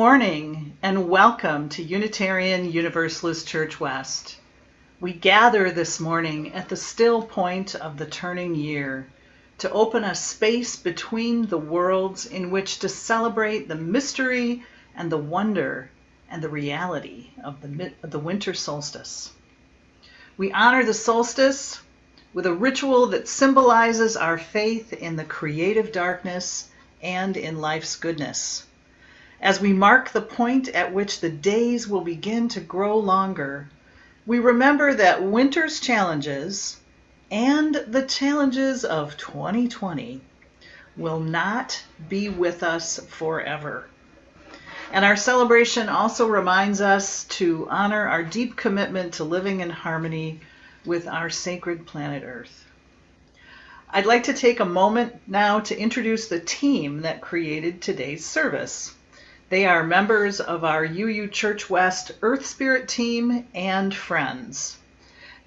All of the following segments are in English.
morning and welcome to Unitarian Universalist Church West. We gather this morning at the still point of the turning year to open a space between the worlds in which to celebrate the mystery and the wonder and the reality of the winter solstice. We honor the solstice with a ritual that symbolizes our faith in the creative darkness and in life's goodness. As we mark the point at which the days will begin to grow longer, we remember that winter's challenges and the challenges of 2020 will not be with us forever. And our celebration also reminds us to honor our deep commitment to living in harmony with our sacred planet Earth. I'd like to take a moment now to introduce the team that created today's service. They are members of our UU Church West EarthSpirit Team and friends.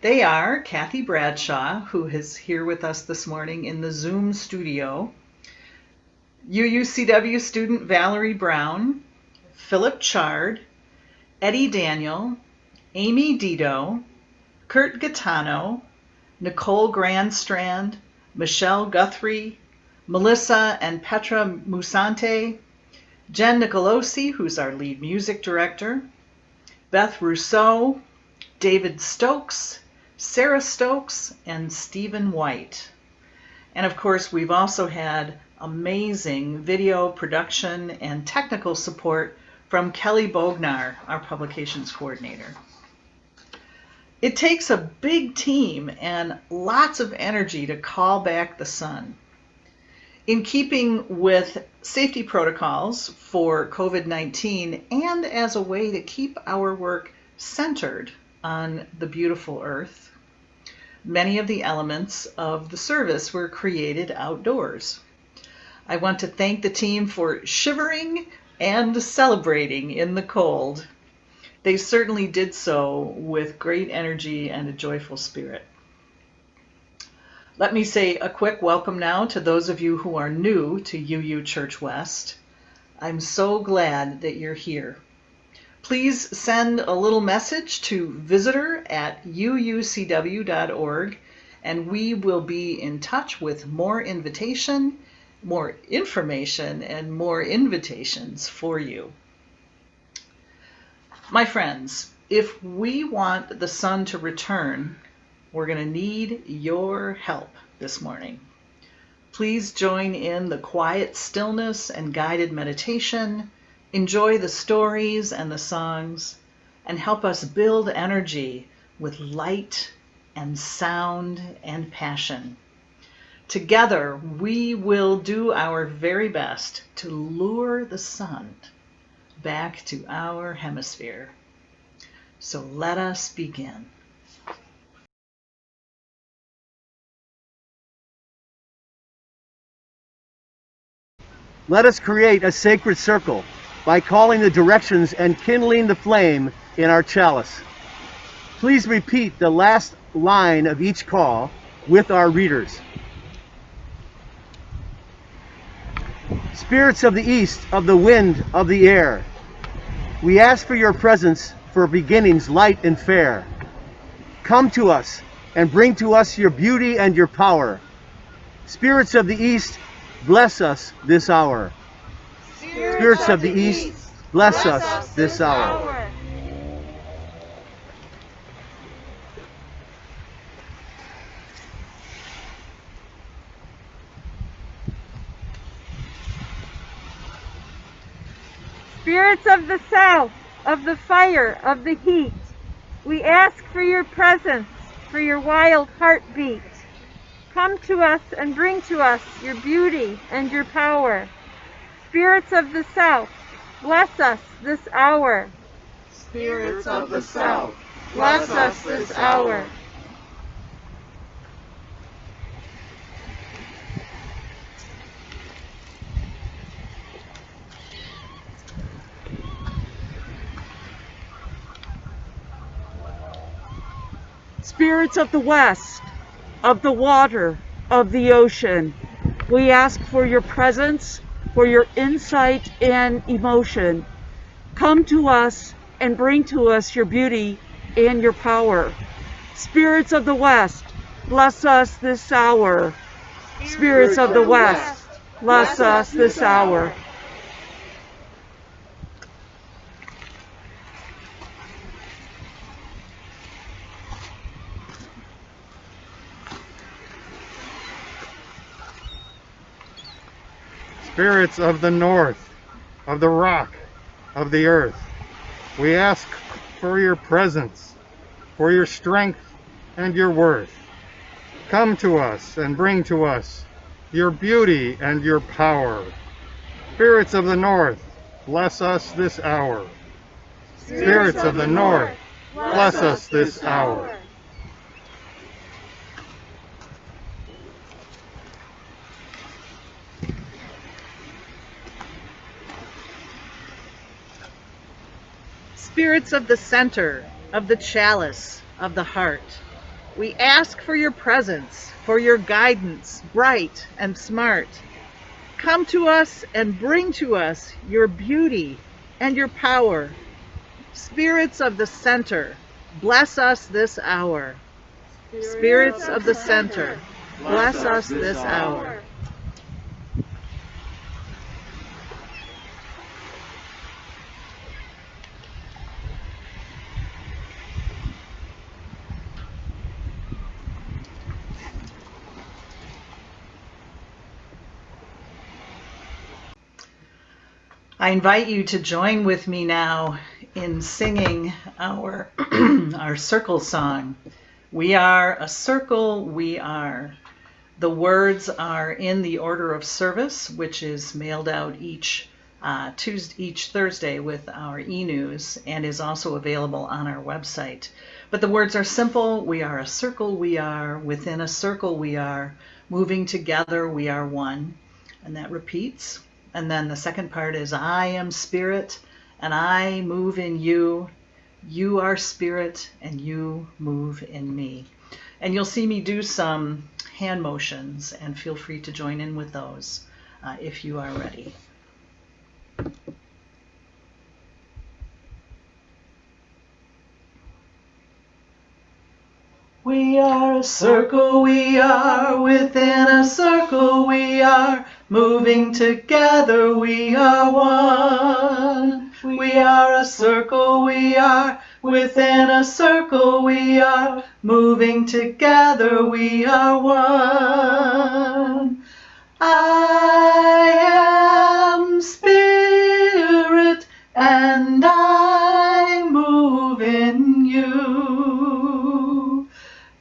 They are Kathy Bradshaw, who is here with us this morning in the Zoom studio, UUCW student Valerie Brown, Philip Chard, Eddee Daniel, Amy Dido, Kurt Gaetano, Nicole Grandstrand, Michelle Guthrie, Melissa and Petra Musante, Jen Nicolosi, who's our lead music director, Beth Rousseau, David Stokes, Sarah Stokes, and Stephen White. And of course, we've also had amazing video production and technical support from Kelly Bognar, our publications coordinator. It takes a big team and lots of energy to call back the sun. In keeping with safety protocols for COVID-19 and as a way to keep our work centered on the beautiful Earth, many of the elements of the service were created outdoors. I want to thank the team for shivering and celebrating in the cold. They certainly did so with great energy and a joyful spirit. Let me say a quick welcome now to those of you who are new to UU Church West. I'm so glad that you're here. Please send a little message to visitor@uucw.org, and we will be in touch with more information, and more invitations for you. My friends, if we want the sun to return, we're going to need your help this morning. Please join in the quiet stillness and guided meditation, enjoy the stories and the songs, and help us build energy with light and sound and passion. Together, we will do our very best to lure the sun back to our hemisphere. So let us begin. Let us create a sacred circle by calling the directions and kindling the flame in our chalice. Please repeat the last line of each call with our readers. Spirits of the east, of the wind, of the air, we ask for your presence for beginnings light and fair. Come to us and bring to us your beauty and your power. Spirits of the east, bless us this hour. Spirits of the east, bless us this hour. Spirits of the south, of the fire, of the heat, we ask for your presence, for your wild heartbeat. Come to us and bring to us your beauty and your power. Spirits of the south, bless us this hour. Spirits of the south, bless us this hour. Spirits of the west, of the water, of the ocean, we ask for your presence, for your insight and emotion. Come to us and bring to us your beauty and your power. Spirits of the West, bless us this hour. Spirits of the West, bless us this hour. Spirits of the North, of the rock, of the earth, we ask for your presence, for your strength and your worth. Come to us and bring to us your beauty and your power. Spirits of the North, bless us this hour. Spirits of the North, bless us this hour. Spirits of the center, of the chalice, of the heart, we ask for your presence, for your guidance, bright and smart. Come to us and bring to us your beauty and your power. Spirits of the center, bless us this hour. Spirits of the center, bless us this hour. I invite you to join with me now in singing our our circle song. We are a circle, we are. The words are in the order of service, which is mailed out each Thursday with our e-news and is also available on our website. But the words are simple. We are a circle, we are. Within a circle, we are. Moving together, we are one. And that repeats. And then the second part is, I am spirit, and I move in you. You are spirit, and you move in me. And you'll see me do some hand motions, and feel free to join in with those if you are ready. We are a circle, we are. Within a circle, we are. Moving together, we are one. We are a circle, we are. Within a circle, we are. Moving together, we are one. I am spirit, and I move in you.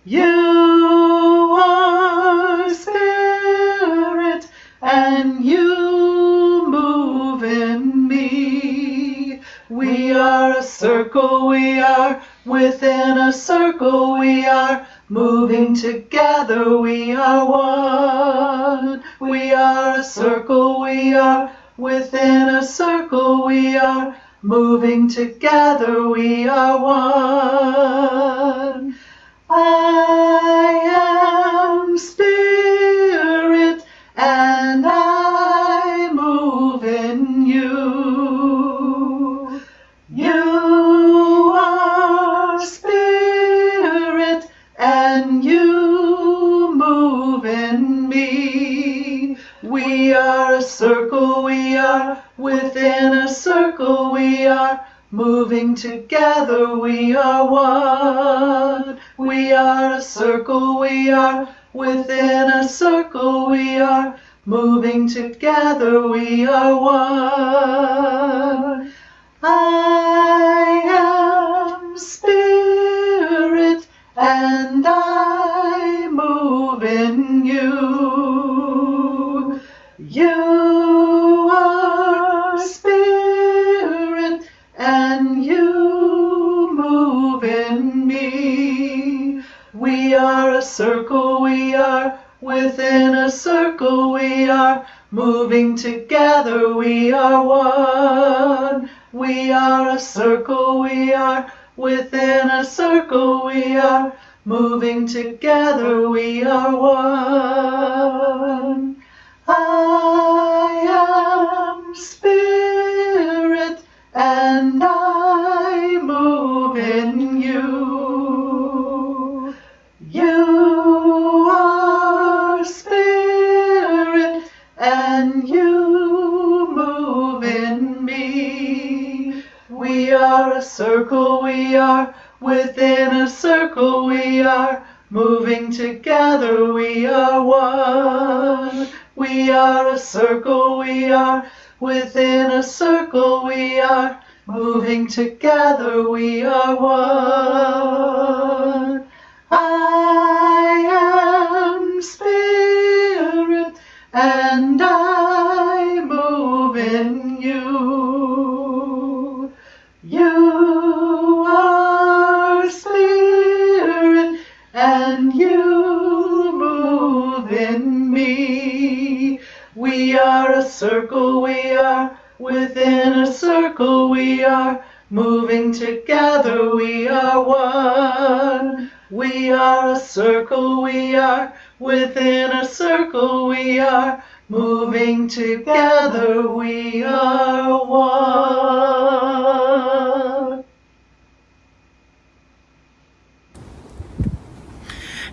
You are spirit, and you move in me. We are a circle, we are. Within a circle, we are. Moving together, we are one. We are a circle, we are. Within a circle, we are. Moving together, we are one. I am spirit, and I move in you. You are spirit, and you move in me. We are a circle, we are. Within a circle, we are. Moving together, we are one. We are a circle, we are. Within a circle, we are. Moving together, we are one. I am spirit, and I move in you. You are spirit, and you move in me. We are a circle, we are. Within a circle, we are. Moving together, we are one. We are a circle, we are. Within a circle, we are. Moving together, we are one. I am spirit, and We are a circle, we are within a circle, we are moving together, we are one. We are a circle, we are within a circle, we are moving together, we are one. I am spirit, and I move in you. You are spirit, and you move in me. We are a circle, we are within a circle, we are moving together, we are one. We are a circle, we are within a circle, we are moving together, we are one.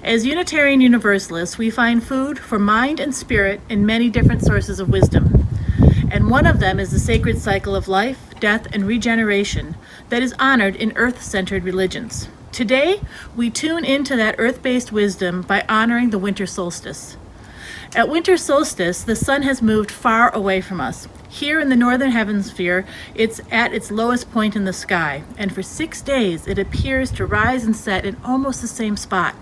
As Unitarian Universalists, we find food for mind and spirit in many different sources of wisdom. And one of them is the sacred cycle of life, death, and regeneration that is honored in earth-centered religions. Today, we tune into that earth-based wisdom by honoring the winter solstice. At winter solstice, the sun has moved far away from us. Here in the northern hemisphere, it's at its lowest point in the sky, and for 6 days it appears to rise and set in almost the same spot.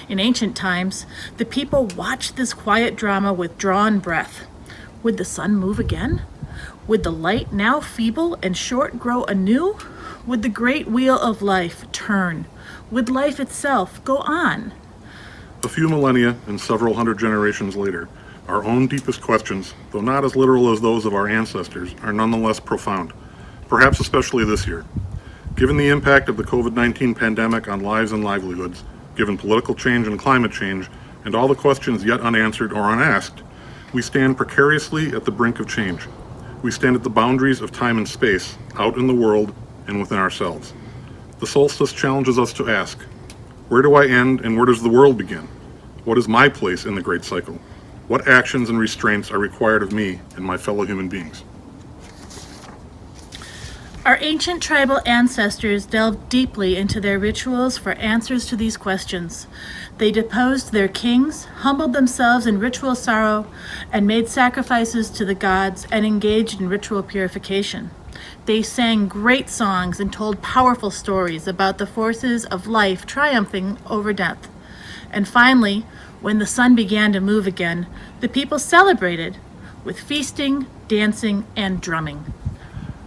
In ancient times, the people watched this quiet drama with drawn breath. Would the sun move again? Would the light, now feeble and short, grow anew? Would the great wheel of life turn? Would life itself go on? A few millennia and several hundred generations later, our own deepest questions, though not as literal as those of our ancestors, are nonetheless profound, perhaps especially this year. Given the impact of the COVID-19 pandemic on lives and livelihoods, given political change and climate change, and all the questions yet unanswered or unasked, we stand precariously at the brink of change. We stand at the boundaries of time and space, out in the world and within ourselves. The solstice challenges us to ask, where do I end and where does the world begin? What is my place in the great cycle? What actions and restraints are required of me and my fellow human beings? Our ancient tribal ancestors delved deeply into their rituals for answers to these questions. They deposed their kings, humbled themselves in ritual sorrow, and made sacrifices to the gods and engaged in ritual purification. They sang great songs and told powerful stories about the forces of life triumphing over death. And finally, when the sun began to move again, the people celebrated with feasting, dancing, and drumming.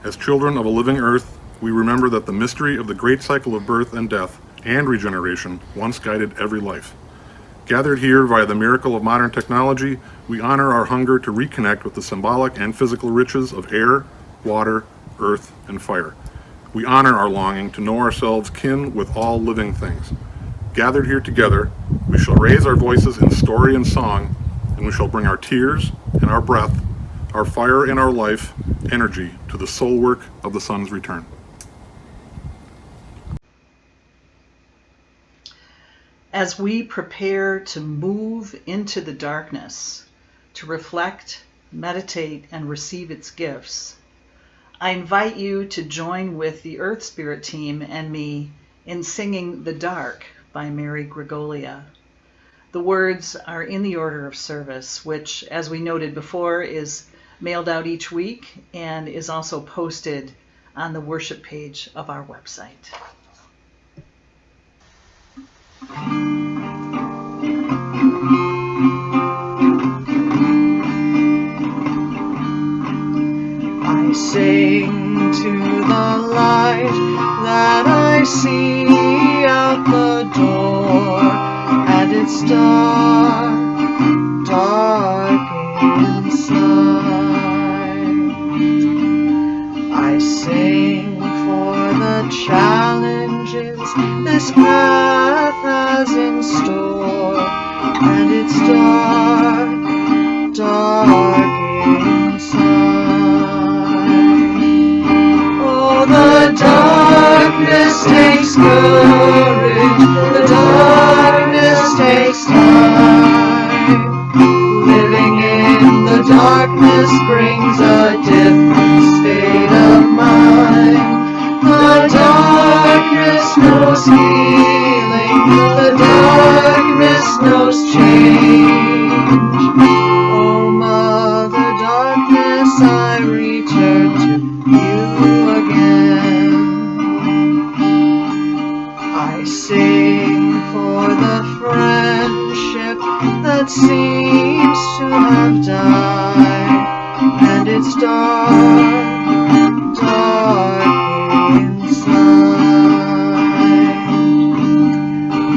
As children of a living earth, we remember that the mystery of the great cycle of birth and death and regeneration once guided every life. Gathered here via the miracle of modern technology, we honor our hunger to reconnect with the symbolic and physical riches of air, water, earth, and fire. We honor our longing to know ourselves kin with all living things. Gathered here together, we shall raise our voices in story and song, and we shall bring our tears and our breath, our fire and our life, energy to the soul work of the sun's return. As we prepare to move into the darkness, to reflect, meditate, and receive its gifts, I invite you to join with the EarthSpirit Team and me in singing The Dark by Mary Gregolia. The words are in the order of service, which, as we noted before, is mailed out each week and is also posted on the worship page of our website. I sing to the light that I see out the door, and it's dark, dark inside. I sing for the challenges this path has in store, and it's dark, dark inside. Oh, the darkness takes courage, the darkness takes time. Living in the darkness brings a different state of mind. knows healing, the darkness knows change. Oh, Mother Darkness, I return to you again. I sing for the friendship that seems to have died, and it's dark, dark inside.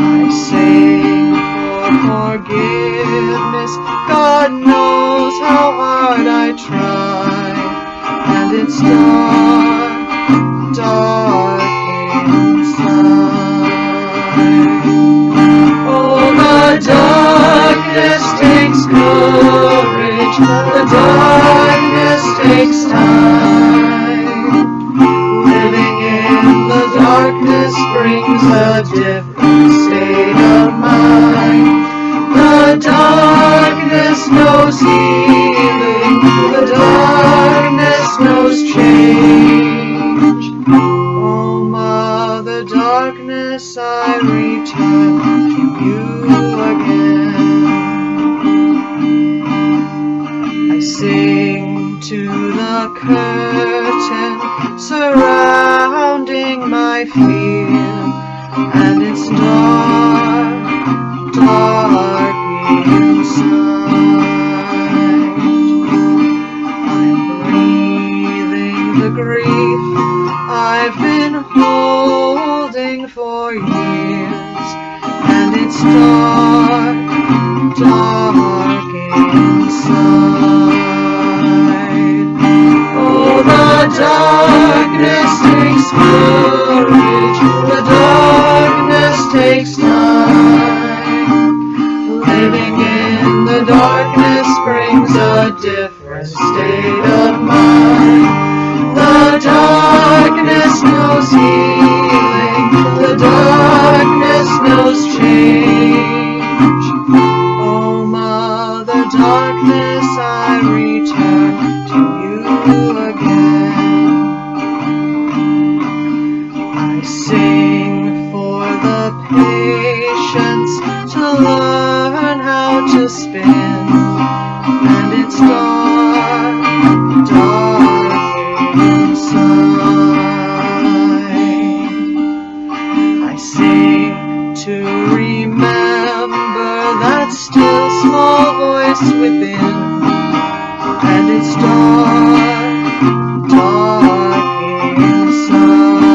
I sing for forgiveness, God knows how hard I try, and it's dark, dark inside. Oh, the darkness takes courage, the darkness takes time. Living in the darkness brings a different state of mind. The darkness knows healing, the darkness knows change. Oh, Mother Darkness, I return to you again. I sing to the curtain surrounding my fear, and it's dark, dark inside. I'm breathing the grief I've been holding for years, and it's dark, dark inside. Oh, the darkness takes courage, the darkness takes time. Living in the darkness brings a different state of mind. The darkness knows healing, the darkness knows change. Oh, Mother Darkness, I return to you again. I sing for the patience to learn how to spin, and it's dark, dark inside. I sing to remember that still small voice within, and it's dark, dark inside.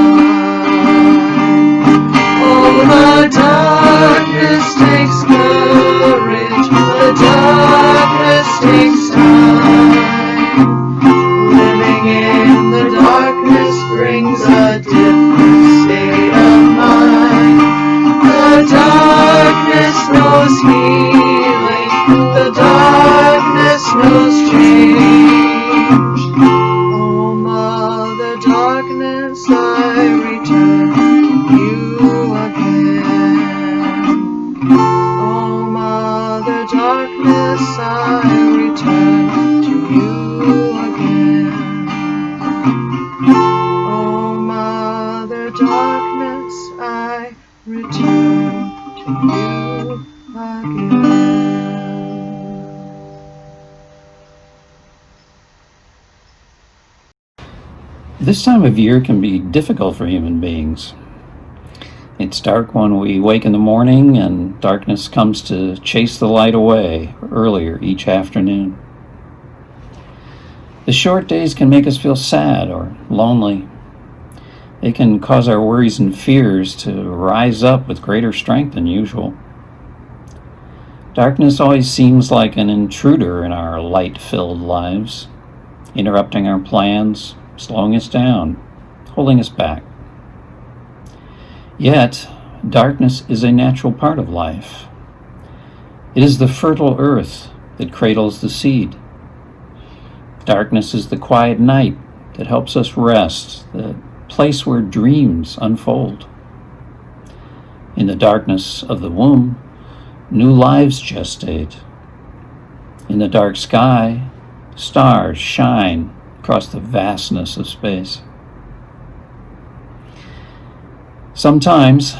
Oh, the darkness takes courage, the darkness takes time. Living in the darkness brings a different state of mind. The darkness knows healing, the darkness knows change. Oh, Mother Darkness, I return to you again. Oh, Mother Darkness, I return to you again. Oh, Mother Darkness, I return to you again. This time of year can be difficult for human beings. It's dark when we wake in the morning, and darkness comes to chase the light away earlier each afternoon. The short days can make us feel sad or lonely. They can cause our worries and fears to rise up with greater strength than usual. Darkness always seems like an intruder in our light-filled lives, interrupting our plans, slowing us down, holding us back. Yet, darkness is a natural part of life. It is the fertile earth that cradles the seed. Darkness is the quiet night that helps us rest, the place where dreams unfold. In the darkness of the womb, new lives gestate. In the dark sky, stars shine across the vastness of space. Sometimes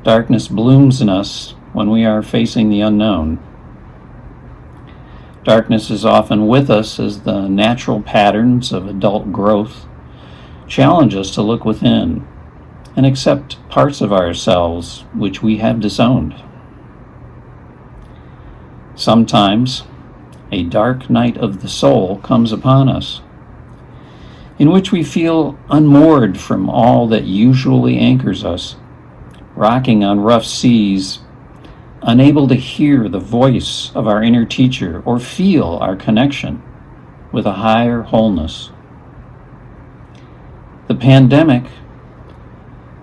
darkness blooms in us when we are facing the unknown. Darkness is often with us as the natural patterns of adult growth challenge us to look within and accept parts of ourselves which we have disowned. Sometimes a dark night of the soul comes upon us, in which we feel unmoored from all that usually anchors us, rocking on rough seas, unable to hear the voice of our inner teacher or feel our connection with a higher wholeness. The pandemic,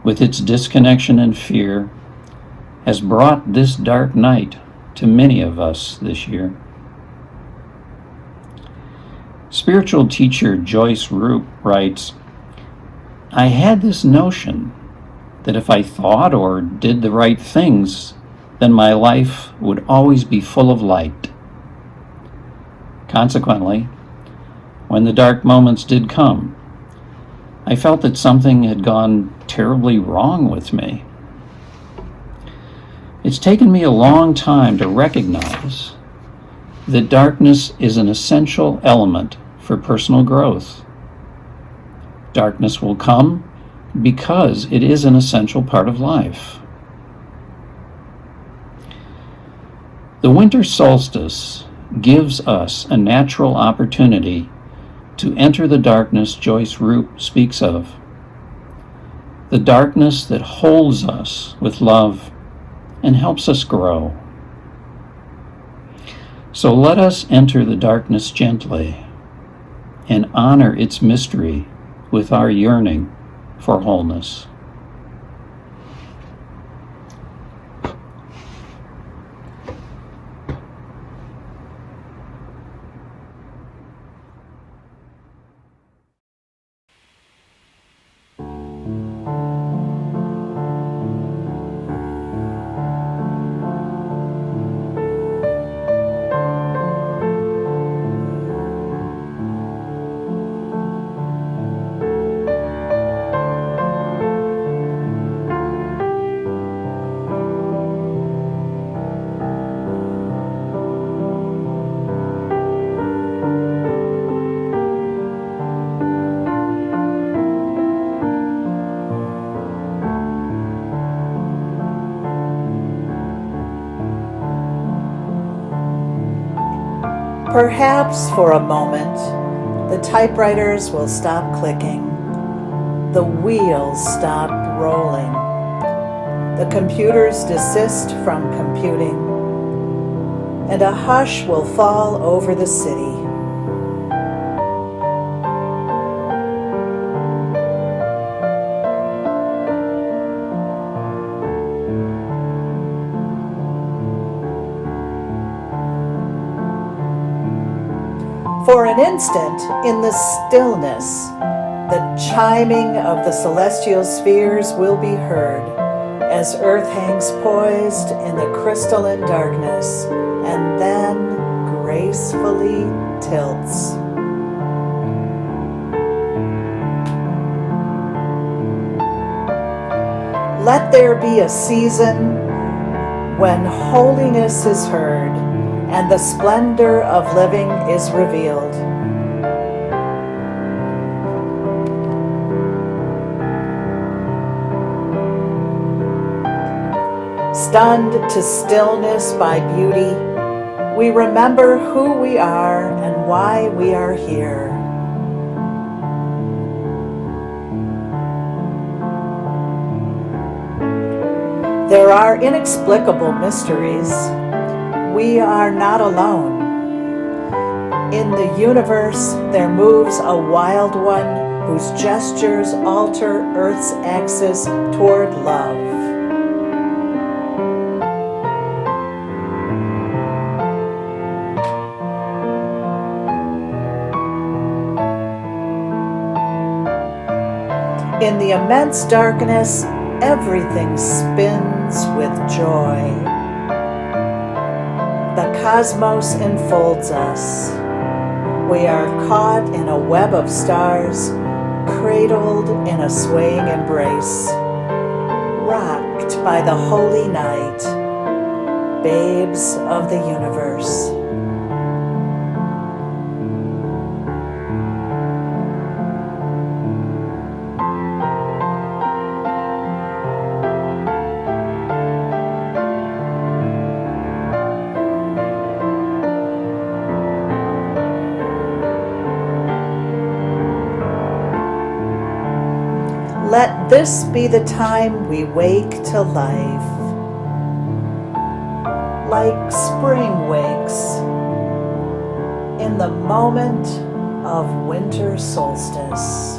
with its disconnection and fear, has brought this dark night to many of us this year. Spiritual teacher Joyce Roop writes, "I had this notion that if I thought or did the right things, then my life would always be full of light. Consequently, when the dark moments did come, I felt that something had gone terribly wrong with me. It's taken me a long time to recognize that darkness is an essential element for personal growth. Darkness will come because it is an essential part of life." The winter solstice gives us a natural opportunity to enter the darkness Joyce Roop speaks of, the darkness that holds us with love and helps us grow. So let us enter the darkness gently and honor its mystery with our yearning for wholeness. Perhaps for a moment, the typewriters will stop clicking, the wheels stop rolling, the computers desist from computing, and a hush will fall over the city. For an instant, in the stillness, the chiming of the celestial spheres will be heard as Earth hangs poised in the crystalline darkness and then gracefully tilts. Let there be a season when holiness is heard and the splendor of living is revealed. Stunned to stillness by beauty, we remember who we are and why we are here. There are inexplicable mysteries. We are not alone. In the universe, there moves a wild one whose gestures alter Earth's axis toward love. In the immense darkness, everything spins with joy. The cosmos enfolds us. We are caught in a web of stars, cradled in a swaying embrace. rocked by the holy night, babes of the universe. Let this be the time we wake to life, like spring wakes in the moment of winter solstice.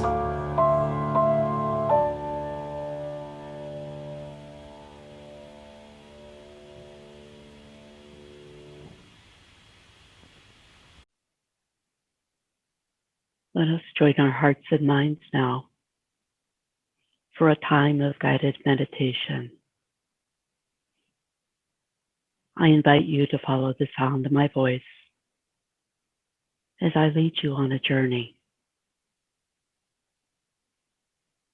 Let us join our hearts and minds now for a time of guided meditation. I invite you to follow the sound of my voice as I lead you on a journey.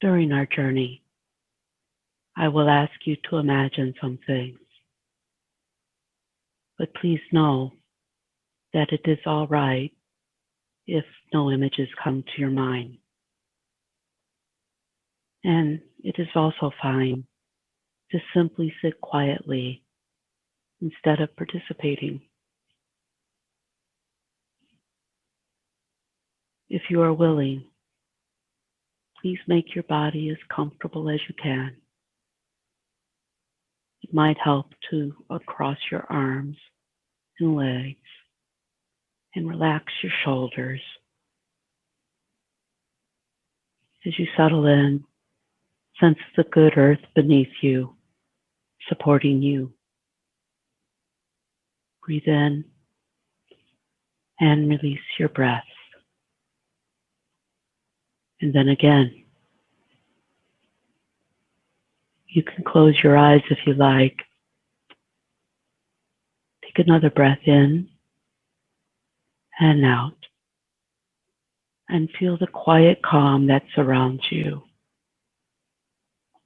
During our journey, I will ask you to imagine some things, but please know that it is all right if no images come to your mind. And it is also fine to simply sit quietly instead of participating. If you are willing, please make your body as comfortable as you can. It might help to uncross your arms and legs and relax your shoulders. As you settle in, sense the good earth beneath you, supporting you. Breathe in and release your breath. And then again. You can close your eyes if you like. Take another breath in and out. And feel the quiet calm that surrounds you.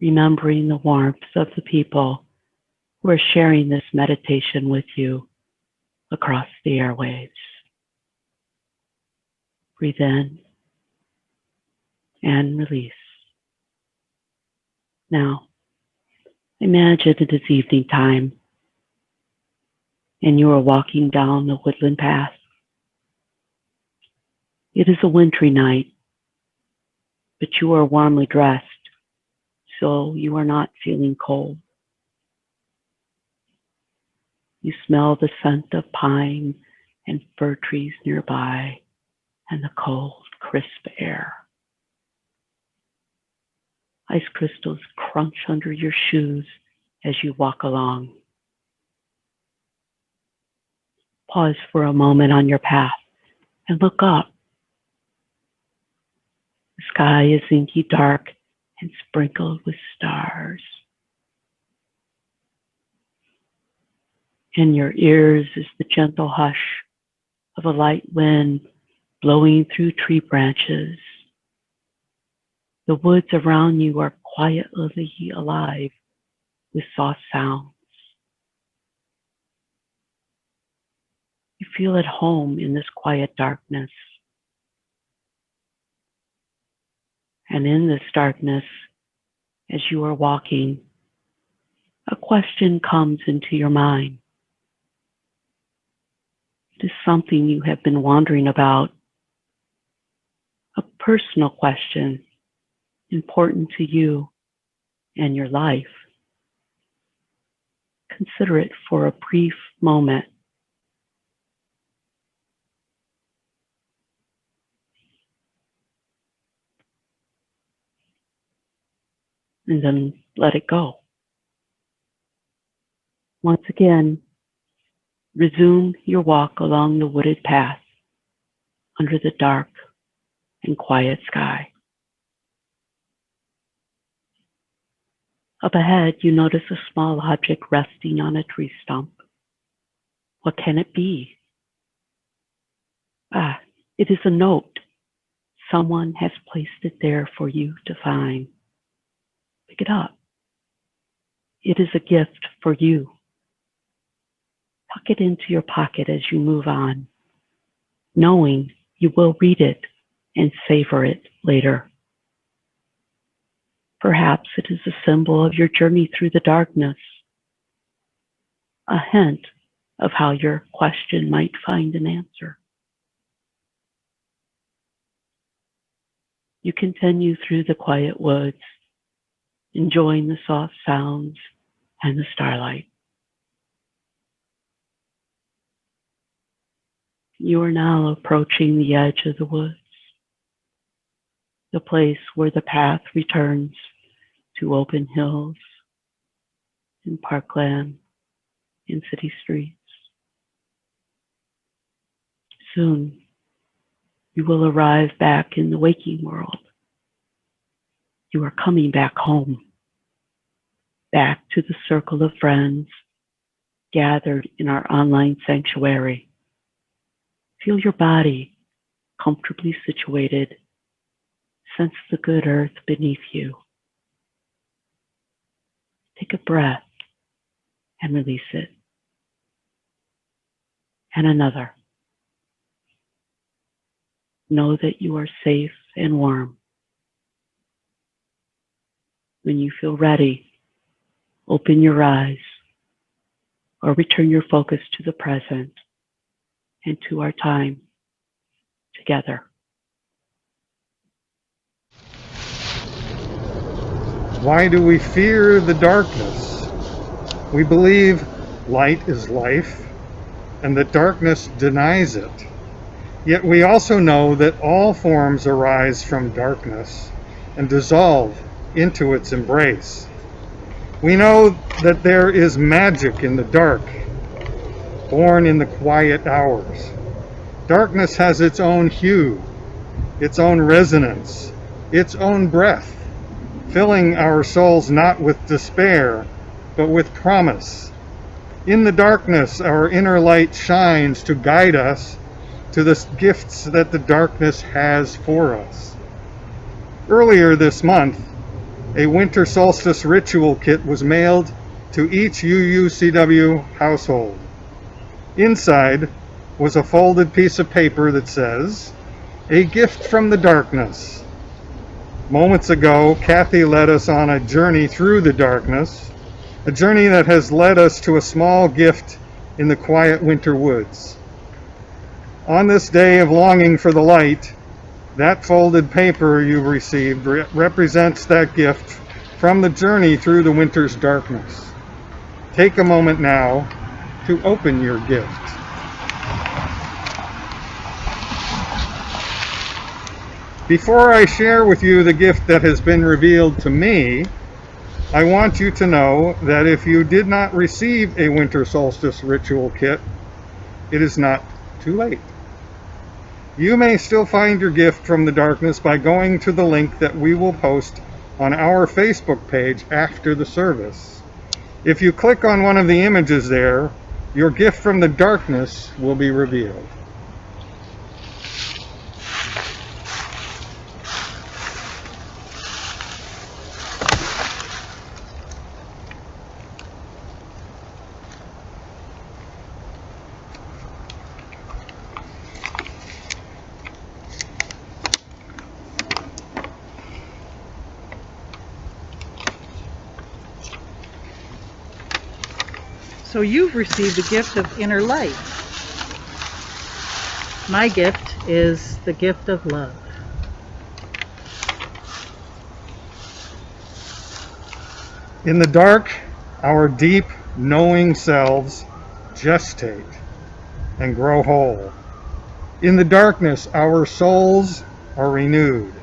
Remembering the warmth of the people who are sharing this meditation with you across the airwaves. Breathe in and release. Now, imagine it is evening time and you are walking down the woodland path. It is a wintry night, but you are warmly dressed, so you are not feeling cold. You smell the scent of pine and fir trees nearby and the cold, crisp air. Ice crystals crunch under your shoes as you walk along. Pause for a moment on your path and look up. The sky is inky dark and sprinkled with stars. In your ears is the gentle hush of a light wind blowing through tree branches. The woods around you are quietly alive with soft sounds. You feel at home in this quiet darkness. And in this darkness, as you are walking, a question comes into your mind. It is something you have been wondering about, a personal question important to you and your life. Consider it for a brief moment. And then let it go. Once again, resume your walk along the wooded path under the dark and quiet sky. Up ahead, you notice a small object resting on a tree stump. What can it be? It is a note. Someone has placed it there for you to find. Pick it up. It is a gift for you. Tuck it into your pocket as you move on, knowing you will read it and savor it later. Perhaps it is a symbol of your journey through the darkness, a hint of how your question might find an answer. You continue through the quiet woods, enjoying the soft sounds and the starlight. You are now approaching the edge of the woods, the place where the path returns to open hills and parkland and city streets. Soon, you will arrive back in the waking world. You are coming back home, back to the circle of friends gathered in our online sanctuary. Feel your body comfortably situated. Sense the good earth beneath you. Take a breath and release it. And another. Know that you are safe and warm. When you feel ready, open your eyes or return your focus to the present and to our time together. Why do we fear the darkness? We believe light is life and that darkness denies it. Yet we also know that all forms arise from darkness and dissolve into its embrace. We know that there is magic in the dark, born in the quiet hours. Darkness has its own hue, its own resonance, its own breath, filling our souls not with despair, but with promise. In the darkness, our inner light shines to guide us to the gifts that the darkness has for us. Earlier this month, a winter solstice ritual kit was mailed to each UUCW household. Inside was a folded piece of paper that says, "A gift from the darkness." Moments ago, Kathy led us on a journey through the darkness, a journey that has led us to a small gift in the quiet winter woods. On this day of longing for the light, that folded paper you received represents that gift from the journey through the winter's darkness. Take a moment now to open your gift. Before I share with you the gift that has been revealed to me, I want you to know that if you did not receive a winter solstice ritual kit, it is not too late. You may still find your gift from the darkness by going to the link that we will post on our Facebook page after the service. If you click on one of the images there, your gift from the darkness will be revealed. So you've received a gift of inner light. My gift is the gift of love. In the dark, our deep, knowing selves gestate and grow whole. In the darkness, our souls are renewed.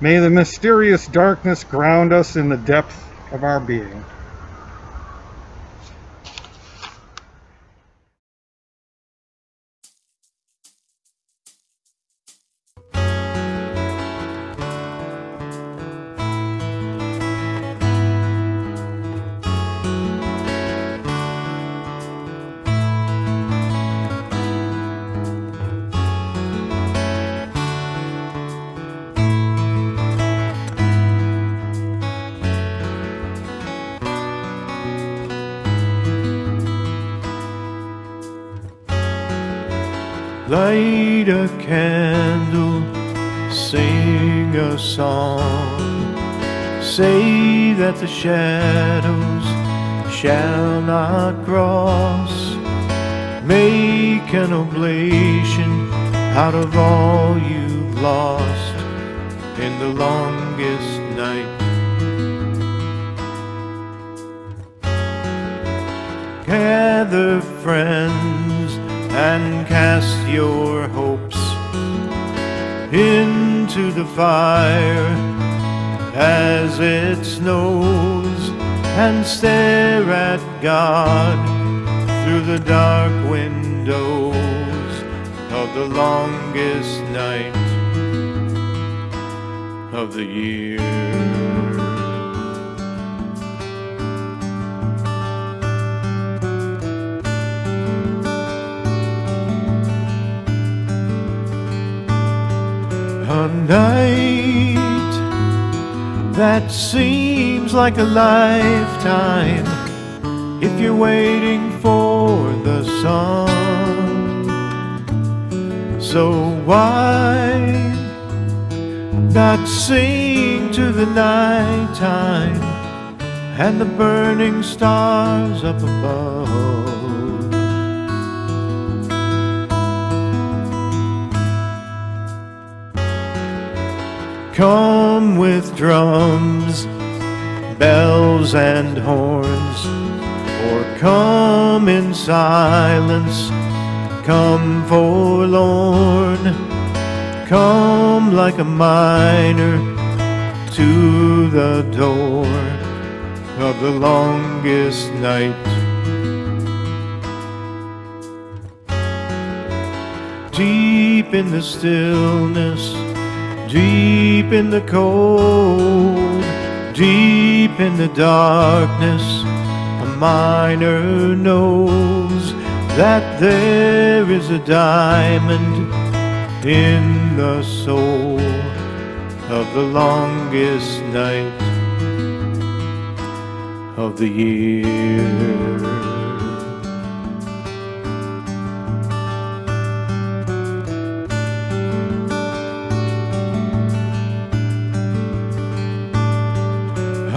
May the mysterious darkness ground us in the depth of our being. Light a candle, sing a song, say that the shadows shall not cross. Make an oblation out of all you've lost in the longest night. Gather friends and cast your hopes into the fire as it snows, and stare at God through the dark windows of the longest night of the year. A night that seems like a lifetime if you're waiting for the sun. So why not sing to the nighttime and the burning stars up above? Come with drums, bells and horns, or come in silence, come forlorn, come like a miner to the door of the longest night. Deep in the stillness, deep in the cold, deep in the darkness, a miner knows that there is a diamond in the soul of the longest night of the year.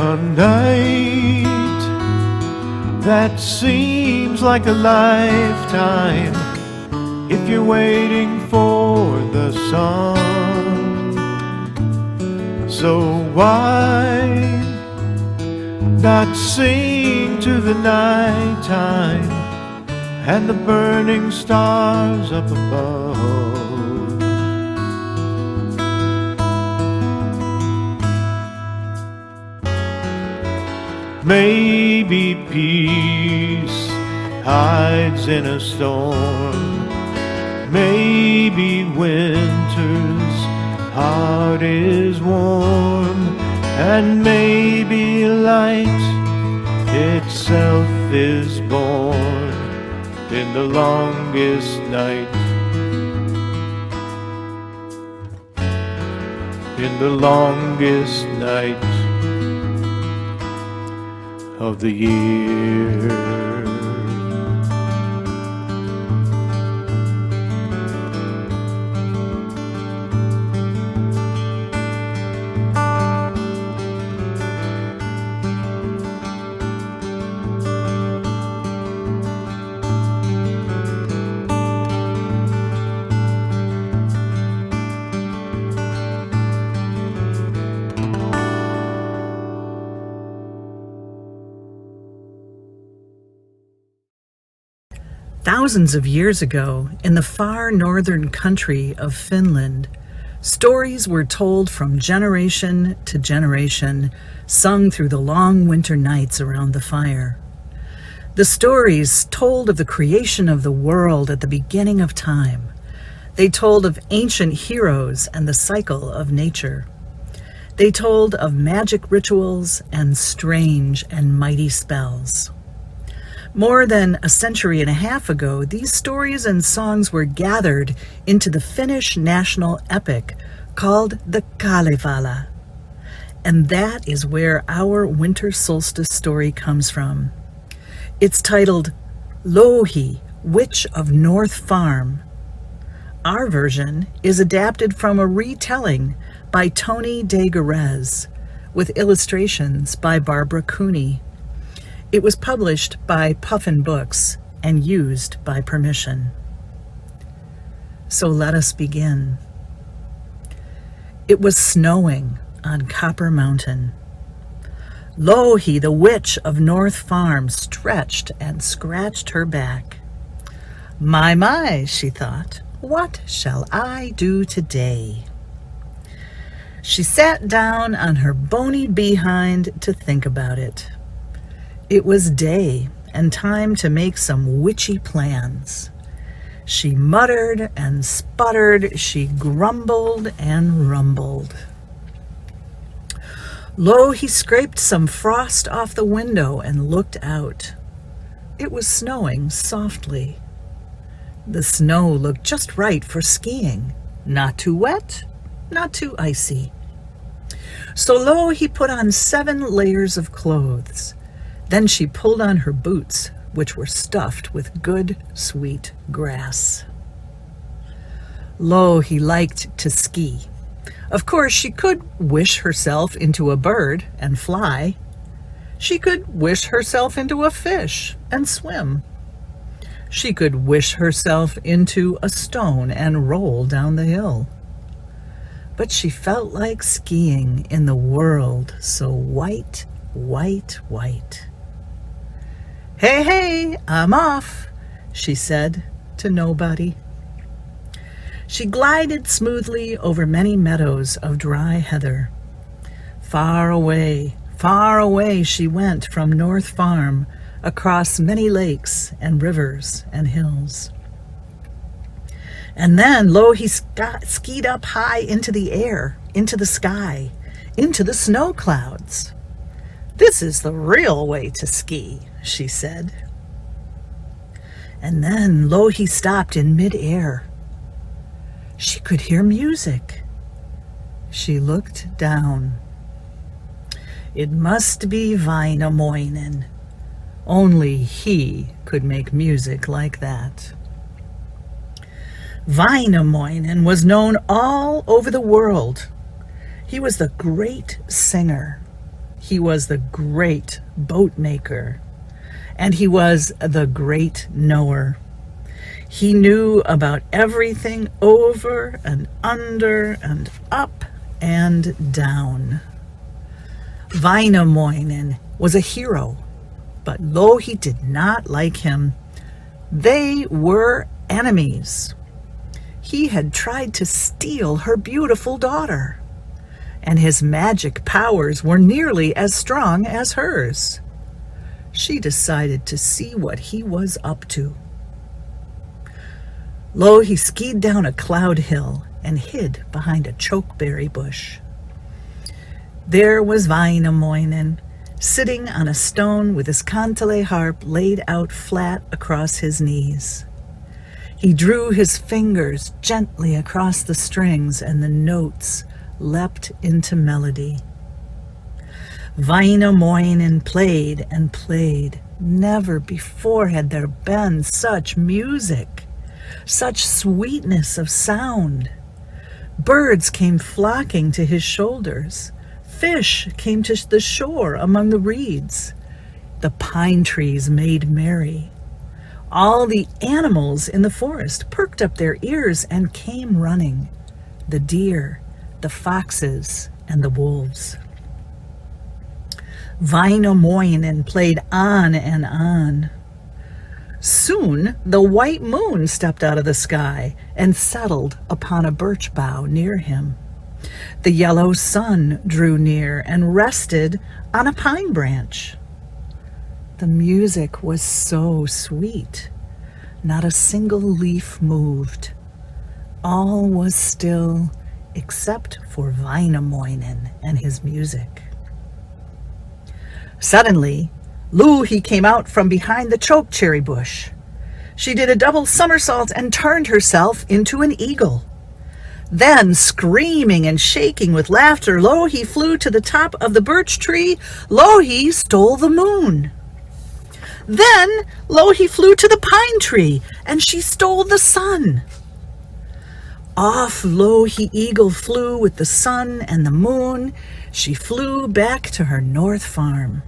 A night that seems like a lifetime if you're waiting for the sun. So why not sing to the nighttime and the burning stars up above? Maybe peace hides in a storm. Maybe winter's heart is warm. And maybe light itself is born in the longest night. In the longest night of the year. Thousands of years ago, in the far northern country of Finland, stories were told from generation to generation, sung through the long winter nights around the fire. The stories told of the creation of the world at the beginning of time. They told of ancient heroes and the cycle of nature. They told of magic rituals and strange and mighty spells. More than a century and a half ago, these stories and songs were gathered into the Finnish national epic called the Kalevala. And that is where our winter solstice story comes from. It's titled Louhi, Witch of North Farm. Our version is adapted from a retelling by Tony DeGarez with illustrations by Barbara Cooney. It was published by Puffin Books and used by permission. So let us begin. It was snowing on Copper Mountain. Louhi, the witch of North Farm, stretched and scratched her back. My, she thought, what shall I do today? She sat down on her bony behind to think about it. It was day and time to make some witchy plans. She muttered and sputtered, she grumbled and rumbled. Louhi scraped some frost off the window and looked out. It was snowing softly. The snow looked just right for skiing. Not too wet, not too icy. So Louhi put on 7 layers of clothes. Then she pulled on her boots, which were stuffed with good, sweet grass. Louhi liked to ski. Of course, she could wish herself into a bird and fly. She could wish herself into a fish and swim. She could wish herself into a stone and roll down the hill. But she felt like skiing in the world so white, white, white. Hey, I'm off, she said to nobody. She glided smoothly over many meadows of dry heather. Far away she went from North Farm, across many lakes and rivers and hills. And then Louhi skied up high into the air, into the sky, into the snow clouds. This is the real way to ski, she said. And then Louhi stopped in mid-air. She could hear music. She looked down. It must be Väinämöinen. Only he could make music like that. Väinämöinen was known all over the world. He was the great singer. He was the great boat maker. And he was the great knower. He knew about everything over and under and up and down. Väinämöinen was a hero, but Louhi did not like him. They were enemies. He had tried to steal her beautiful daughter, and his magic powers were nearly as strong as hers. She decided to see what he was up to. Louhi skied down a cloud hill and hid behind a chokeberry bush. There was Väinämöinen, sitting on a stone with his kantele harp laid out flat across his knees. He drew his fingers gently across the strings, and the notes leapt into melody. Väinämöinen played and played. Never before had there been such music, such sweetness of sound. Birds came flocking to his shoulders. Fish came to the shore among the reeds. The pine trees made merry. All the animals in the forest perked up their ears and came running. The deer, the foxes, and the wolves. Väinämöinen played on and on. Soon the white moon stepped out of the sky and settled upon a birch bough near him. The yellow sun drew near and rested on a pine branch. The music was so sweet. Not a single leaf moved. All was still except for Väinämöinen and his music. Suddenly, Louhi came out from behind the chokecherry bush. She did a double somersault and turned herself into an eagle. Then, screaming and shaking with laughter, Louhi flew to the top of the birch tree. Louhi stole the moon. Then Louhi flew to the pine tree, and she stole the sun. Off Low-he-Eagle flew with the sun and the moon. She flew back to her north farm.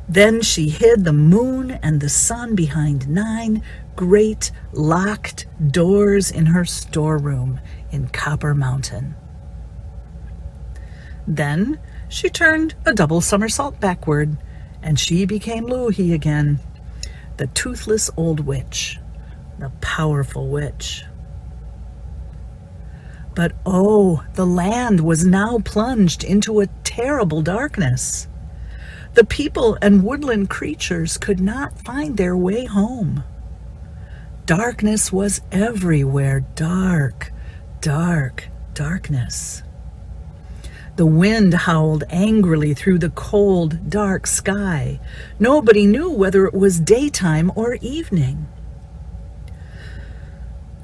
Then she hid the moon and the sun behind 9 great locked doors in her storeroom in Copper Mountain. Then she turned a double somersault backward, and she became Louhi again, the toothless old witch, the powerful witch. But oh, the land was now plunged into a terrible darkness. The people and woodland creatures could not find their way home. Darkness was everywhere, dark, dark, darkness. The wind howled angrily through the cold, dark sky. Nobody knew whether it was daytime or evening.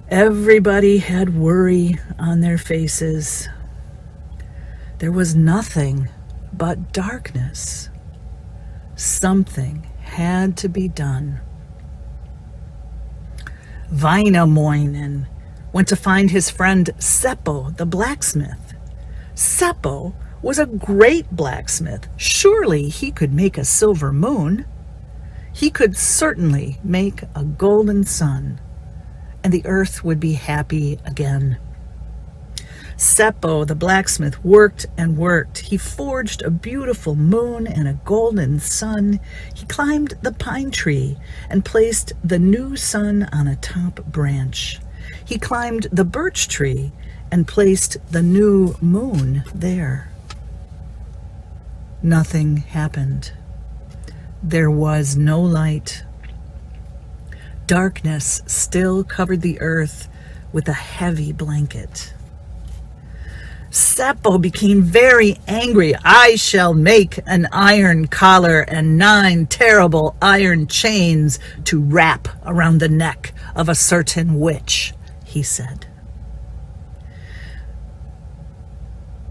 Everybody had worry on their faces. There was nothing but darkness. Something had to be done. Väinämöinen went to find his friend Seppo the blacksmith. Seppo was a great blacksmith. Surely he could make a silver moon. He could certainly make a golden sun, and the earth would be happy again. Seppo the blacksmith worked and worked. He forged a beautiful moon and a golden sun. He climbed the pine tree and placed the new sun on a top branch. He climbed the birch tree and placed the new moon there. Nothing happened. There was no light. Darkness still covered the earth with a heavy blanket. Seppo became very angry. I shall make an iron collar and 9 terrible iron chains to wrap around the neck of a certain witch, he said.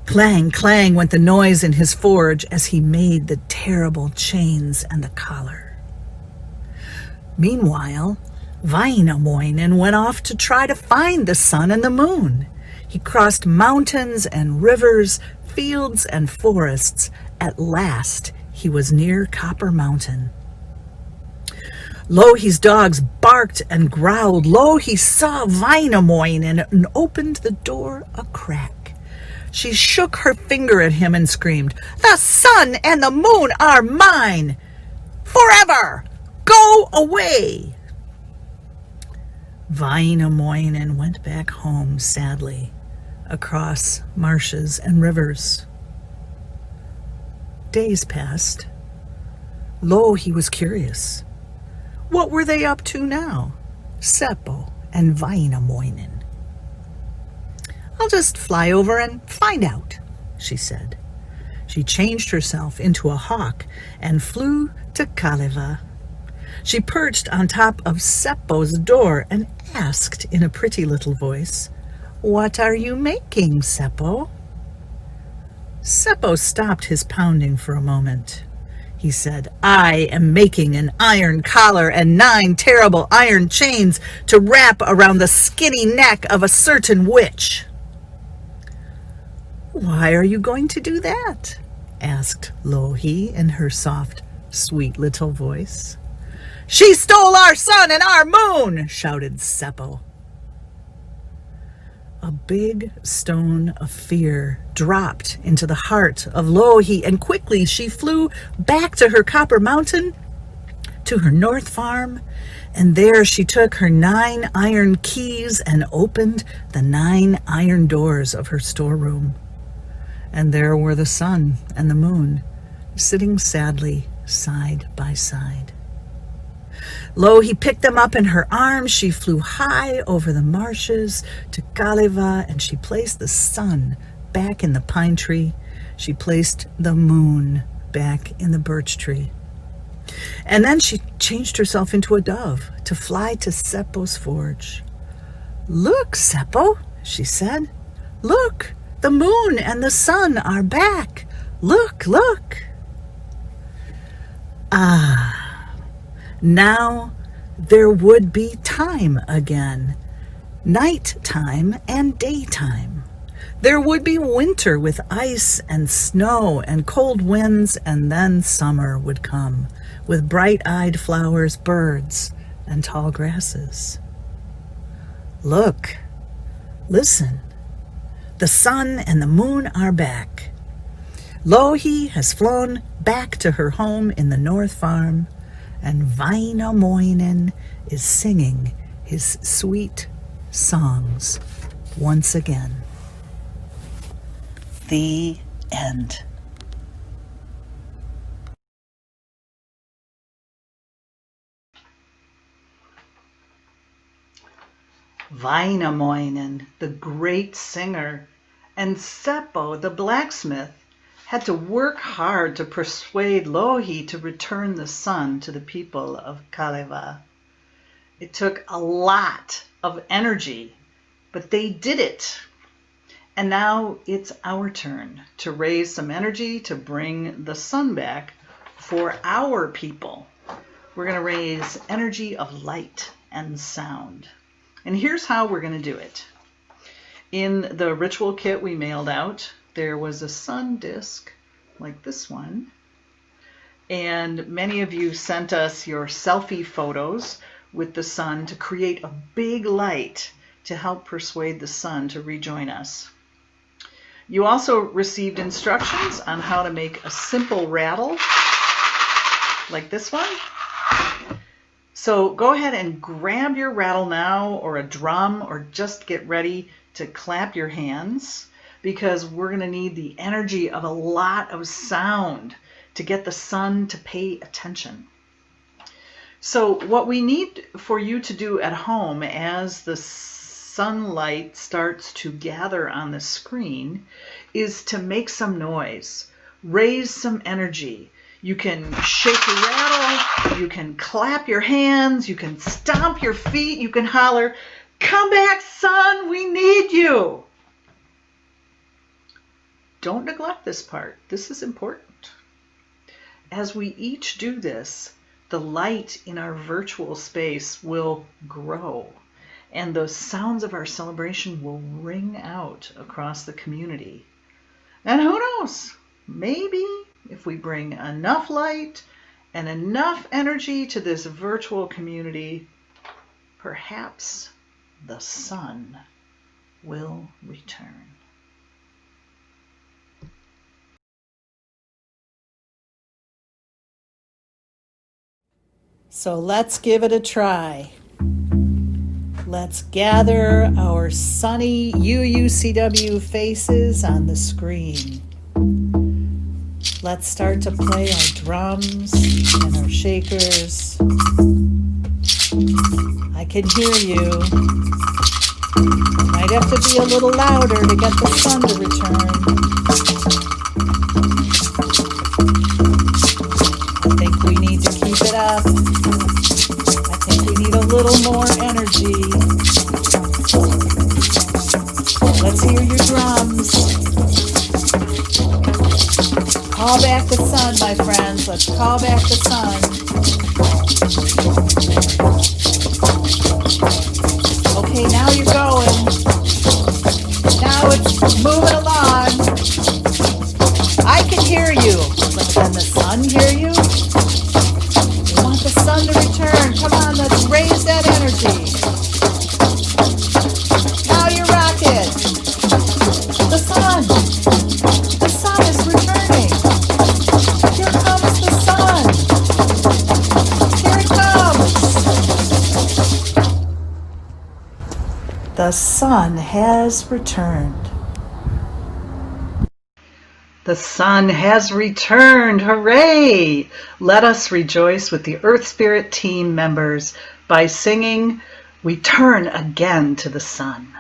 Clang, clang went the noise in his forge as he made the terrible chains and the collar. Meanwhile, Väinämöinen went off to try to find the sun and the moon. He crossed mountains and rivers, fields and forests. At last, he was near Copper Mountain. Louhi's dogs barked and growled. Louhi saw Väinämöinen and opened the door a crack. She shook her finger at him and screamed, "The sun and the moon are mine! Forever! Go away!" Väinämöinen went back home sadly, across marshes and rivers. Days passed. Louhi was curious. What were they up to now, Seppo and Väinämöinen? "I'll just fly over and find out," she said. She changed herself into a hawk and flew to Kaleva. She perched on top of Seppo's door and asked in a pretty little voice, "What are you making, Seppo?" Seppo stopped his pounding for a moment. He said, "I am making an iron collar and 9 terrible iron chains to wrap around the skinny neck of a certain witch." "Why are you going to do that?" asked Louhi in her soft, sweet little voice. "She stole our sun and our moon!" shouted Seppo. A big stone of fear dropped into the heart of Louhi, and quickly she flew back to her Copper Mountain, to her north farm, and there she took her 9 iron keys and opened the 9 iron doors of her storeroom. And there were the sun and the moon, sitting sadly side by side. Louhi picked them up in her arms. She flew high over the marshes to Kaleva, and she placed the sun back in the pine tree. She placed the moon back in the birch tree. And then she changed herself into a dove to fly to Seppo's forge. "Look, Seppo," she said. "Look, the moon and the sun are back. Look, look." Now there would be time again, Nighttime and daytime. There would be winter with ice and snow and cold winds, and then summer would come with bright-eyed flowers, birds, and tall grasses. Look, listen, the sun and the moon are back. Louhi has flown back to her home in the North Farm, and Vainamoinen is singing his sweet songs once again. The end. Vainamoinen, the great singer, and Seppo, the blacksmith, had to work hard to persuade Louhi to return the sun to the people of Kalevala. It took a lot of energy, but they did it. And now it's our turn to raise some energy to bring the sun back for our people. We're going to raise energy of light and sound. And here's how we're going to do it. In the ritual kit we mailed out, there was a sun disk like this one. And many of you sent us your selfie photos with the sun to create a big light to help persuade the sun to rejoin us. You also received instructions on how to make a simple rattle like this one. So go ahead and grab your rattle now, or a drum, or just get ready to clap your hands, because we're going to need the energy of a lot of sound to get the sun to pay attention. So what we need for you to do at home as the sunlight starts to gather on the screen is to make some noise, raise some energy. You can shake your rattle, you can clap your hands, you can stomp your feet, you can holler, "Come back, sun, we need you." Don't neglect this part. This is important. As we each do this, the light in our virtual space will grow, and the sounds of our celebration will ring out across the community. And who knows, maybe if we bring enough light and enough energy to this virtual community, perhaps the sun will return. So let's give it a try. Let's gather our sunny UUCW faces on the screen. Let's start to play our drums and our shakers. I can hear you. Might have to be a little louder to get the sun to return. I think we need to keep it up. I think we need a little more energy. Let's hear your drums. Call back the sun, my friends. Let's call back the sun. Okay, now you're going. Now it's moving along. I can hear you, but can the sun hear you? We want the sun to return. Come on, let's raise that energy. Now you rock it. The sun is returning. Here comes the sun. Here it comes. The sun has returned. The sun has returned. Hooray! Let us rejoice with the EarthSpirit Team members by singing, "We Turn Again to the Sun."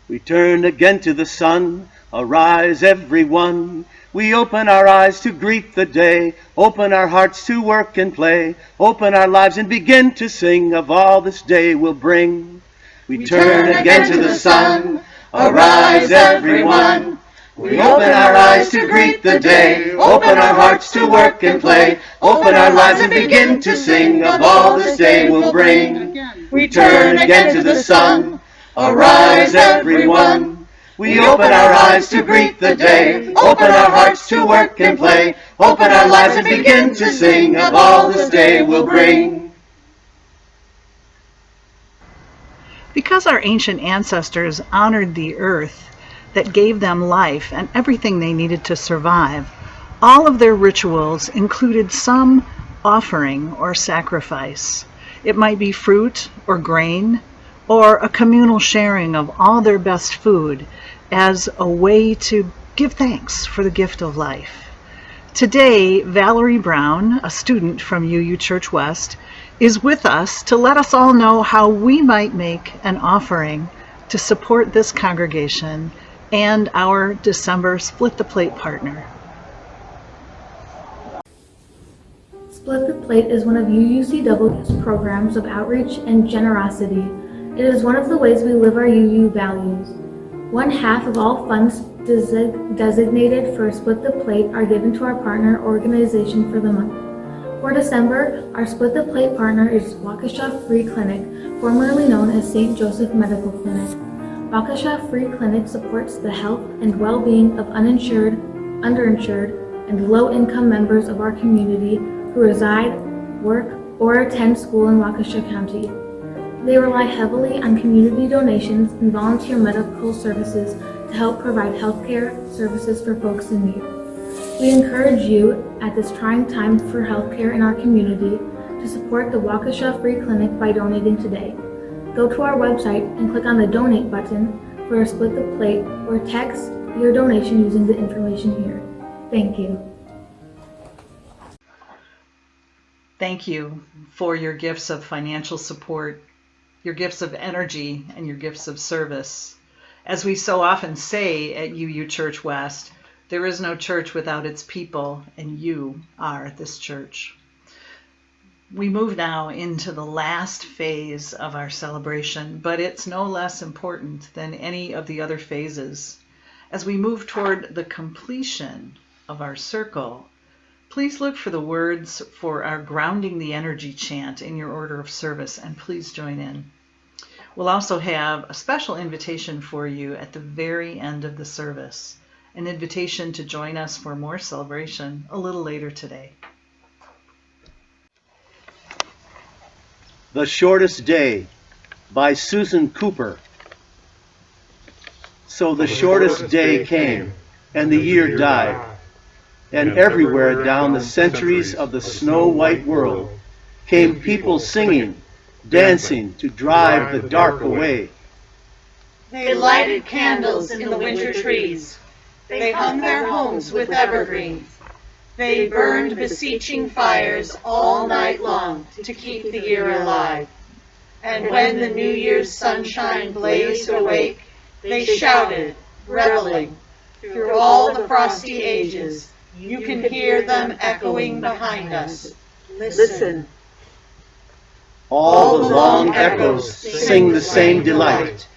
We turn again to the sun, arise everyone. We open our eyes to greet the day, open our hearts to work and play, open our lives and begin to sing of all this day will bring. We turn again to the sun, arise everyone. We open our eyes eyes to greet the day. Open our hearts to work and play. Open our lives and begin to sing of all this day will bring. We turn again to the sun. Arise, everyone. We open our eyes to greet the day. Open our hearts to work and play. Open our lives and begin to sing of all this day will bring. Because our ancient ancestors honored the earth that gave them life and everything they needed to survive, all of their rituals included some offering or sacrifice. It might be fruit or grain, or a communal sharing of all their best food as a way to give thanks for the gift of life. Today, Valerie Brown, a student from UU Church West, is with us to let us all know how we might make an offering to support this congregation and our December Split the Plate partner. Split the Plate is one of UUCW's programs of outreach and generosity. It is one of the ways we live our UU values. 1/2 of all funds designated for Split the Plate are given to our partner organization for the month. For December, our Split the Plate partner is Waukesha Free Clinic, formerly known as St. Joseph Medical Clinic. Waukesha Free Clinic supports the health and well-being of uninsured, underinsured, and low-income members of our community who reside, work, or attend school in Waukesha County. They rely heavily on community donations and volunteer medical services to help provide healthcare services for folks in need. We encourage you at this trying time for healthcare in our community to support the Waukesha Free Clinic by donating today. Go to our website and click on the donate button for a Split the Plate or text your donation using the information here. Thank you. Thank you for your gifts of financial support, your gifts of energy, and your gifts of service. As we so often say at UU Church West, there is no church without its people, and you are this church. We move now into the last phase of our celebration, but it's no less important than any of the other phases. As we move toward the completion of our circle, please look for the words for our Grounding the Energy chant in your order of service, and please join in. We'll also have a special invitation for you at the very end of the service, an invitation to join us for more celebration a little later today. The Shortest Day by Susan Cooper. So the shortest day came, and the year died, and everywhere down the centuries of the snow-white world came people singing, dancing to drive the dark away. They lighted candles in the winter trees. They hung their homes with evergreens. They burned beseeching fires all night long to keep the year alive. And when the New Year's sunshine blazed awake, they shouted, reveling, through all the frosty ages. You can hear them echoing behind us. Listen. All the long echoes sing the same delight.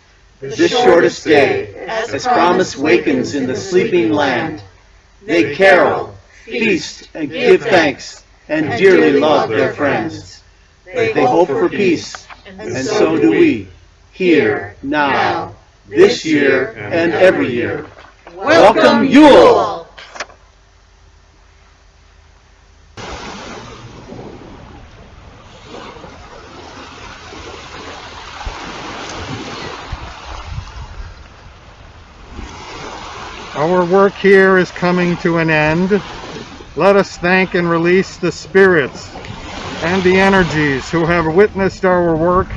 This shortest day, as promise wakens in the sleeping land, they carol, feast, and give thanks, and dearly love their friends. They hope for peace, and so do we, here, now, this year, and every year. Welcome, Yule! Our work here is coming to an end. Let us thank and release the spirits and the energies who have witnessed our work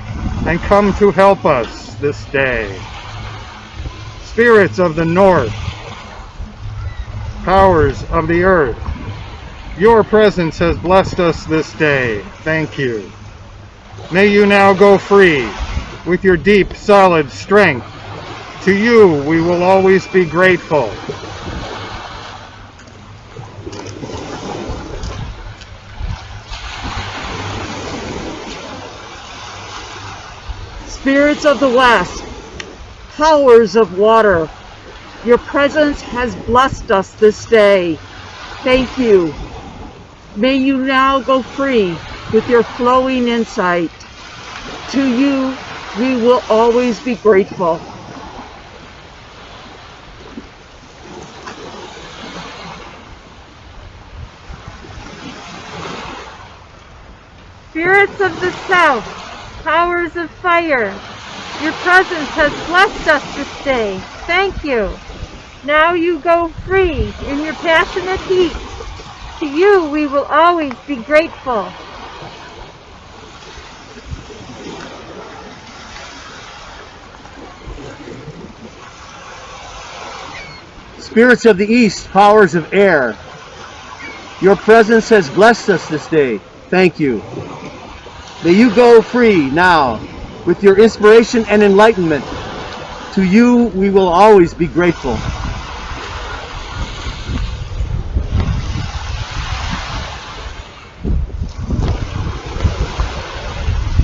and come to help us this day. Spirits of the north, powers of the earth, your presence has blessed us this day. Thank you. May you now go free with your deep, solid strength. To you, we will always be grateful. Spirits of the West, powers of water, Your presence has blessed us this day. Thank you. May you now go free with your flowing insight. To you, we will always be grateful. Spirits of the South, powers of fire, your presence has blessed us this day. Thank you. Now you go free in your passionate heat. To you we will always be grateful. Spirits of the East, powers of air, your presence has blessed us this day. Thank you. May you go free now with your inspiration and enlightenment. To you we will always be grateful.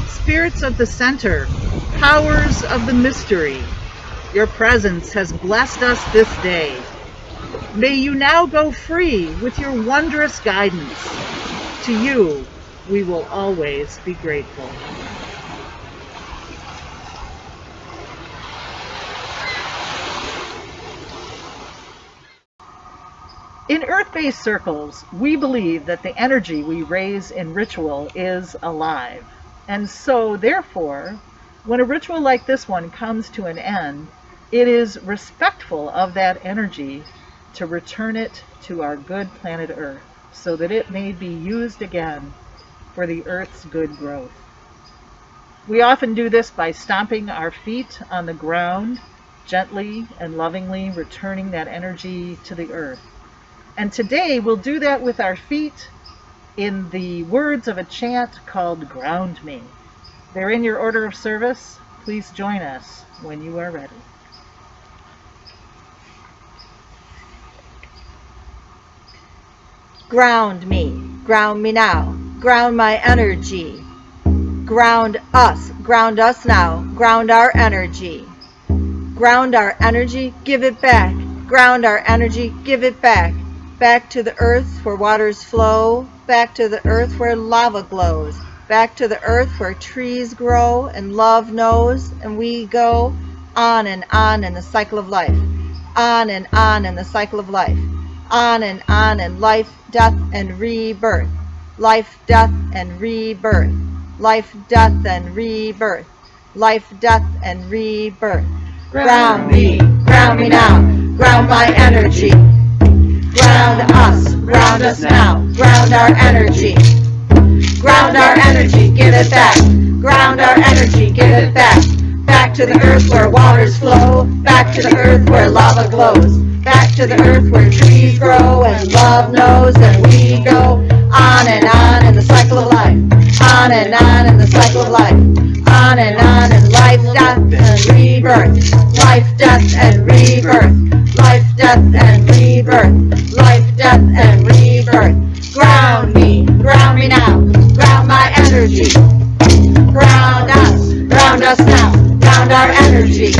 Spirits of the center, powers of the mystery, your presence has blessed us this day. May you now go free with your wondrous guidance. To you, we will always be grateful. In earth-based circles, we believe that the energy we raise in ritual is alive. And so, therefore, when a ritual like this one comes to an end, it is respectful of that energy to return it to our good planet Earth so that it may be used again for the Earth's good growth. We often do this by stomping our feet on the ground, gently and lovingly returning that energy to the Earth. And today we'll do that with our feet in the words of a chant called Ground Me. They're in your order of service. Please join us when you are ready. Ground me now, ground my energy. Ground us now, ground our energy. Ground our energy, give it back. Ground our energy, give it back. Back to the earth where waters flow, back to the earth where lava glows, back to the earth where trees grow and love knows, and we go on in the cycle of life, on in the cycle of life, on in life, death, and rebirth, life, death, and rebirth, life, death, and rebirth, life, death, and rebirth. Ground me now, ground my energy. Ground us now, ground our energy. Ground our energy, give it back. Ground our energy, give it back. Back to the earth where waters flow, back to the earth where lava glows, back to the earth where trees grow and love knows, and we go on in the cycle of life, on in the cycle of life, on in life, death, and rebirth, life, death, and rebirth, life, death, and rebirth, life, death, and rebirth. Ground me now, ground my energy. Ground us now, ground our energy.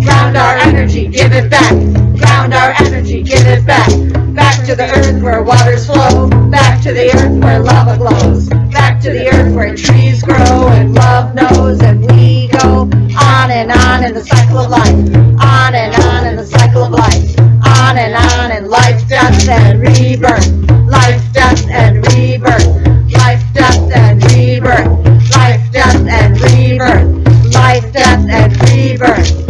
Ground our energy, give it back. Ground our energy, give it back. Back to the earth where waters flow, back to the earth where lava glows, back to the earth where trees grow and love knows, and we go on in the cycle of life, on in the cycle of life, on in life, death, and rebirth, life, death, and rebirth, life, death, and rebirth, life, death, and rebirth, life, death, and rebirth.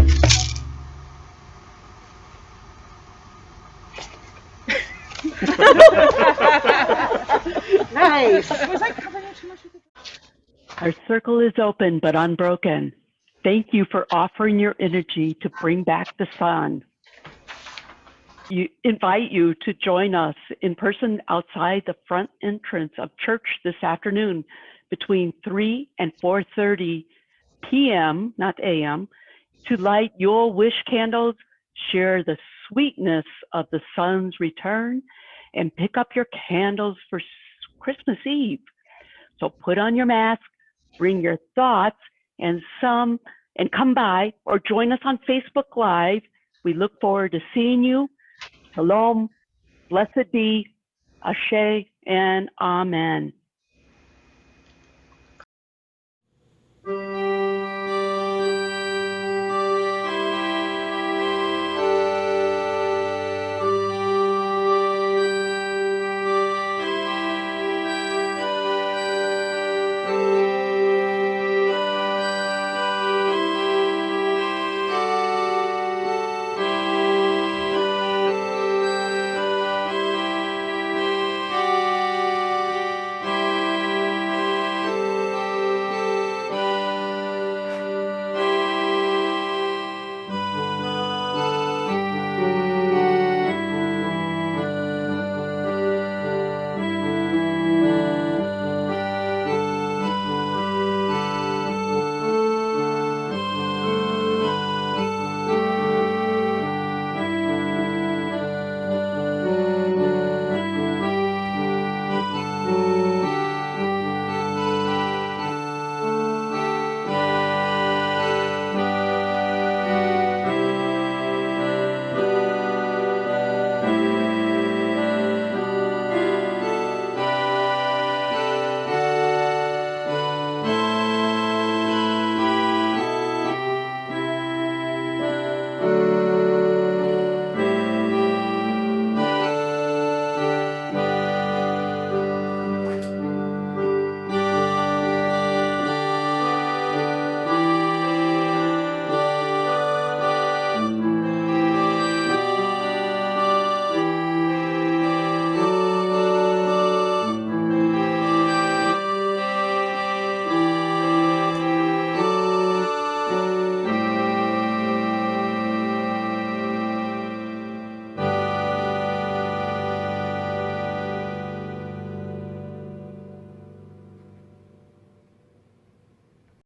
Nice. Was I covering too much? Our circle is open but unbroken. Thank you for offering your energy to bring back the sun. You invite you to join us in person outside the front entrance of church this afternoon between 3 and 4:30 p.m., not a.m., to light your wish candles, share the sweetness of the sun's return, and pick up your candles for Christmas Eve. So put on your mask, bring your thoughts, and come by or join us on Facebook Live We look forward to seeing you. Shalom, blessed be, Ashe, and Amen.